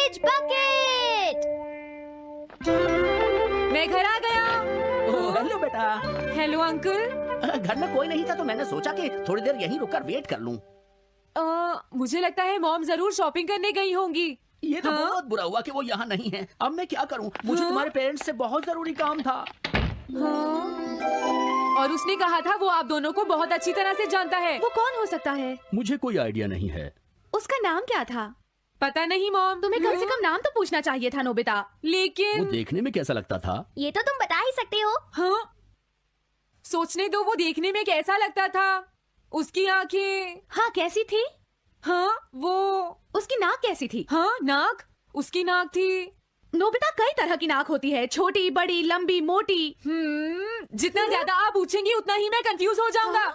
Montage bucket. मैं घर आ गया। ओह, हेलो बेटा। Hello uncle. घर में कोई नहीं था तो मैंने सोचा कि थोड़ी देर यहीं रुककर वेट कर लूं। मुझे लगता है मॉम जरूर शॉपिंग करने गई होंगी। ये तो बहुत बुरा हुआ कि वो यहाँ नहीं है। अब मैं क्या करूं? मुझे तुम्हारे पेरेंट्स से बहुत जरूरी काम था। और उसने कहा था वो आप दोनों को बहुत अच्छी तरह से जानता है। वो कौन हो सकता है? मुझे कोई आइडिया नहीं है। उसका नाम क्या था? पता नहीं मॉम। तुम्हें कम से कम नाम तो पूछना चाहिए था नोबिता। लेकिन वो देखने में कैसा लगता था? ये तो तुम बता ही सकते हो। हाँ, सोचने दो वो देखने में कैसा लगता था। उसकी आंखें। हाँ, कैसी थी? हाँ, वो उसकी नाक कैसी थी? हाँ, नाक। उसकी नाक थी। नोबिता, कई तरह की नाक होती है, छोटी, बड़ी, लंबी, मोटी। जितना ज्यादा आप पूछेंगी उतना ही मैं कंफ्यूज हो जाऊंगा।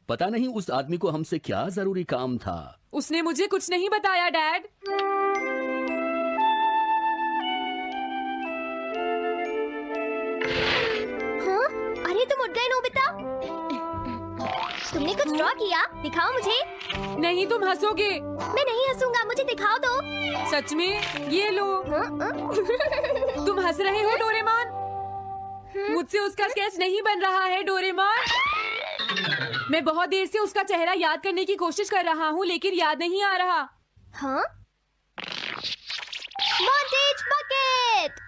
पता नहीं उस आदमी को हमसे क्या जरूरी काम था। उसने मुझे कुछ नहीं बताया डैड। हाँ? अरे तुम उठ गए नोबिता। तुमने कुछ ड्रॉ किया? दिखाओ मुझे। नहीं, तुम हंसोगे। मैं नहीं हंसूंगा, मुझे दिखाओ तो। सच में? ये लो। तुम हंस रहे हो डोरेमोन? मुझसे उसका स्केच नहीं बन रहा है डोरेमोन। मैं बहुत देर से उसका चेहरा याद करने की कोशिश कर रहा हूँ लेकिन याद नहीं आ रहा। हाँ? Montage bucket.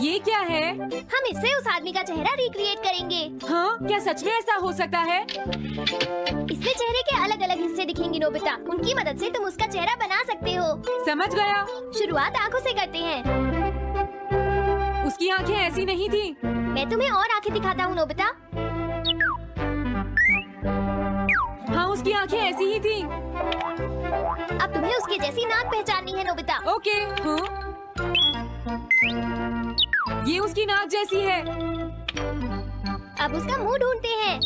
ये क्या है? हम इससे उस आदमी का चेहरा रिक्रिएट करेंगे। हाँ, क्या सच में ऐसा हो सकता है? इसमें चेहरे के अलग अलग हिस्से दिखेंगे नोबिता। उनकी मदद से तुम उसका चेहरा बना सकते हो। समझ गया। शुरुआत आंखों से करते हैं। उसकी आंखें ऐसी नहीं थी। मैं तुम्हें और आंखें दिखाता हूँ नोबिता। हाँ, उसकी आंखें ऐसी ही थी। अब तुम्हें उसके जैसी नाक पहचाननी है नोबिता। ओके। हाँ? ये उसकी नाक जैसी है। अब उसका मुंह ढूंढते हैं।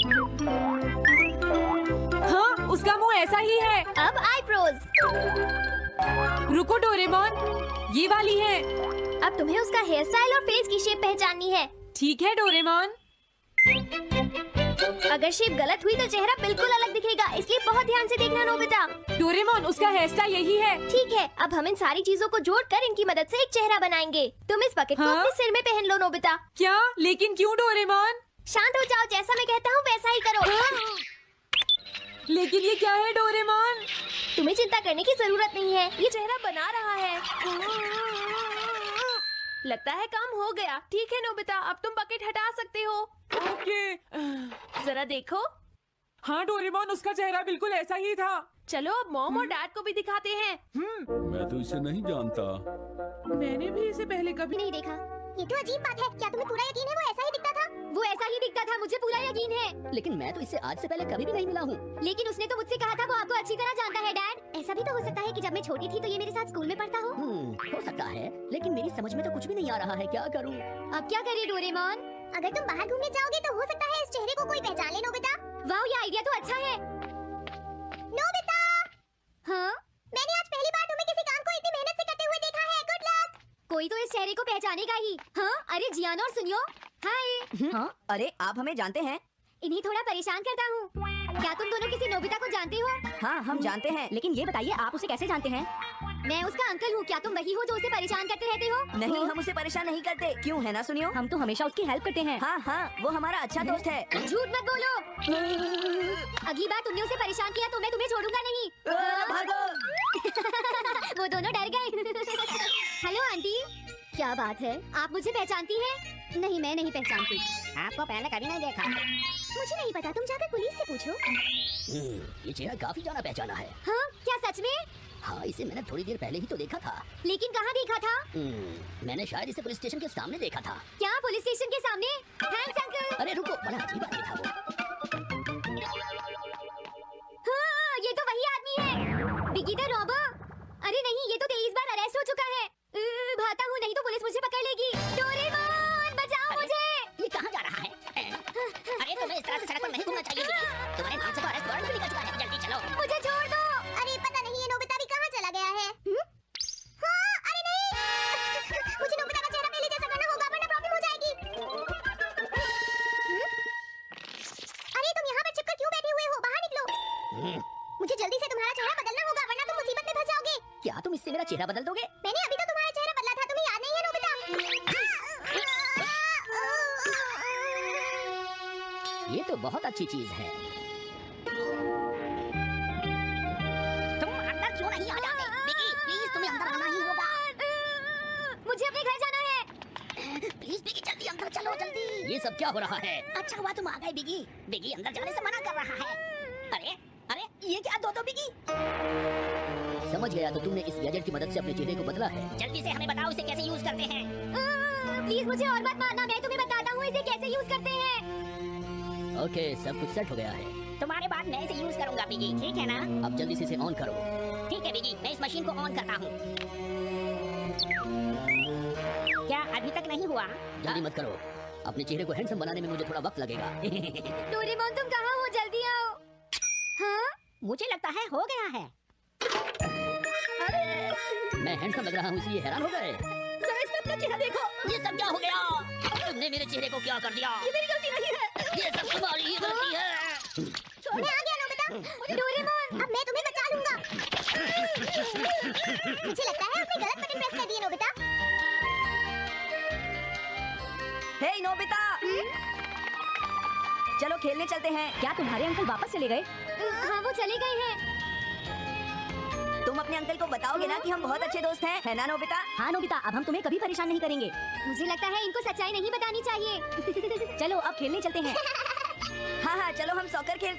हाँ, उसका मुंह ऐसा ही है। अब आईब्रोज। रुको डोरेमोन, ये वाली है। अब तुम्हें उसका हेयर स्टाइल और फेस की शेप पहचाननी है। ठीक है डोरेमोन। अगर शेप गलत हुई तो चेहरा बिल्कुल अलग दिखेगा, इसलिए बहुत ध्यान से देखना नोबिता। डोरेमोन, उसका हेयर स्टाइल यही है। ठीक है, अब हम इन सारी चीजों को जोड़कर इनकी मदद से एक चेहरा बनाएंगे। तुम इस बकेट को अपने सिर में पहन लो नोबिता। क्या? लेकिन क्यों डोरेमोन? शांत हो जाओ, जैसा मैं कहता हूँ वैसा ही करो। लेकिन ये क्या है डोरेमोन? तुम्हें चिंता करने की जरूरत नहीं है, ये चेहरा बना रहा है। लगता है काम हो गया। ठीक है नोबिता, अब तुम बकेट हटा सकते हो। ओके। जरा देखो। हाँ डोरेमोन, उसका चेहरा बिल्कुल ऐसा ही था। चलो अब मॉम और डैड को भी दिखाते हैं। मैं तो इसे नहीं जानता। मैंने भी इसे पहले कभी नहीं देखा। ये तो अजीब बात है। क्या तुम्हें पूरा यकीन है वो ऐसा ही दिखता था? वो ऐसा ही दिखता था, मुझे पूरा यकीन है। लेकिन मैं तो इससे आज से पहले कभी भी नहीं मिला हूँ। लेकिन उसने तो मुझसे कहा था वो आपको अच्छी तरह जानता है डैड। ऐसा भी तो हो सकता है कि जब मैं छोटी थी तो ये मेरे साथ स्कूल में पढ़ता हो। हो सकता है, लेकिन मेरी समझ में तो कुछ भी नहीं आ रहा है। क्या करूँ? अब क्या करें डोरेमोन? अगर तुम बाहर घूमने जाओगे तो हो सकता है इस चेहरे को कोई पहचान ले नोबिता। वाह, ये आइडिया तो अच्छा है। नोबिता! हाँ? मैंने आज पहली बार तुम्हें किसी काम को इतनी मेहनत से करते हुए देखा है। Good luck! कोई तो इस चेहरे को पहचानेगा ही। हाँ? अरे जियान और सुनियो। हाय। हाँ? अरे आप हमें जानते हैं? इन्हें थोड़ा परेशान करता हूँ। क्या तुम दोनों किसी नोबिता को जानते हो? हाँ, हम जानते हैं, लेकिन ये बताइए आप उसे कैसे जानते हैं? मैं उसका अंकल हूँ। क्या तुम वही हो जो उसे परेशान करते रहते हो? नहीं, हम उसे परेशान नहीं करते। क्यों है ना सुनियो? हम तो हमेशा उसकी हेल्प करते हैं। हाँ हाँ, वो हमारा अच्छा दोस्त है। झूठ मत बोलो। अगली बार तुमने उसे परेशान किया तो मैं तुम्हें छोड़ूंगा नहीं। भागो! वो दोनों डर गए। Hello aunty. क्या बात है, आप मुझे पहचानती हैं? नहीं, मैं नहीं पहचानती। आपको पहले कभी नहीं देखा। मुझे नहीं पता, तुम जाकर पुलिस से पूछो। ये चेहरा काफी जाना पहचाना है। हाँ? क्या सच में? हाँ, इसे मैंने थोड़ी देर पहले ही तो देखा था। लेकिन कहाँ देखा था? मैंने शायद इसे पुलिस स्टेशन के सामने देखा था। क्या पुलिस स्टेशन के सामने? Thanks uncle. अरे रुको, बड़ा अजीब आदमी था वो। हाँ, ये तो वही आदमी है, बिगी द रॉबर। अरे नहीं, ये तो 23 बार अरेस्ट हो चुका है। भागता हूँ, नहीं तो पुलिस मुझे पकड़ लेगी। डोरेमोन, बचाओ मुझे। ये कहाँ जा रहा है? अरे तुम्हें इस तरह से सड़क पर नहीं घूमना चाहिए। तुम्हारे नाम से तो अरेस्ट वारंट भी निकल चुका है। जल्दी चलो। मुझे छोड़ दो। अरे पता नहीं ये नोबिता भी कहाँ चला गया है। हाँ, अरे नहीं! मुझे नोबिता का चेहरा पहले जैसा करना होगा वरना प्रॉब्लम हो जाएगी। इससे मेरा चेहरा बदल दोगे? मैंने अभी तो तुम्हारा चेहरा बदला था, तुम्हें याद नहीं है नोबिता? ये तो बहुत अच्छी चीज है। तुम अंदर क्यों नहीं आ जाते? बिगी, प्लीज तुम्हें अंदर आना ही होगा। मुझे अपने घर जाना है। प्लीज बिगी जल्दी अंदर चलो जल्दी। ये सब क्या हो रहा है? अच्छा हुआ तुम आ गए बिगी। बिगी अंदर जाने से मना कर रहा है। अरे अरे ये क्या दो बिगी? समझ गया, तो तुमने इस गैजेट की मदद से अपने चेहरे को बदला है। जल्दी से हमें बताओ इसे कैसे यूज करते हैं। प्लीज मुझे और मत मारना, मैं तुम्हें बताता हूँ इसे कैसे यूज करते हैं। ओके, सब कुछ सेट हो गया है। तुम्हारे बाद मैं इसे यूज करूंगा बिगी, ठीक है ना? अब जल्दी से इसे ऑन करो। ठीक है बिगी, मैं इस मशीन को ऑन करता हूँ। क्या अभी तक नहीं हुआ? जल्दी मत करो, अपने चेहरे को हैंडसम बनाने में मुझे थोड़ा वक्त लगेगा। डोरेमोन तुम कहाँ हो, जल्दी आओ। हाँ? मुझे लगता है हो गया है। मैं हैंडसम लग रहा हूँ इसलिए हैरान हो गए। जरा इसमें अपना चेहरा देखो। ये सब क्या हो गया? तुमने मेरे चेहरे को क्या कर दिया? ये मेरी गलती नहीं है। ये सब तुम्हारी ही गलती है। छोड़ने आ गया नोबिता। डोरेमोन अब मैं तुम्हें बचा लूंगा। मुझे लगता है आपने गलत बटन प्रेस कर दिए नोबिता। हे नोबिता, चलो खेलने चलते हैं। क्या तुम्हारे अंकल वापस चले गए? हाँ वो चले गए हैं। तुम अपने अंकल को बताओगे ना कि हम बहुत अच्छे दोस्त हैं, है ना नोबिता? हाँ नोबिता, अब हम तुम्हें कभी परेशान नहीं करेंगे। मुझे लगता है इनको सच्चाई नहीं बतानी चाहिए। चलो अब खेलने चलते हैं। हाँ हाँ, चलो हम सॉकर खेलते हैं।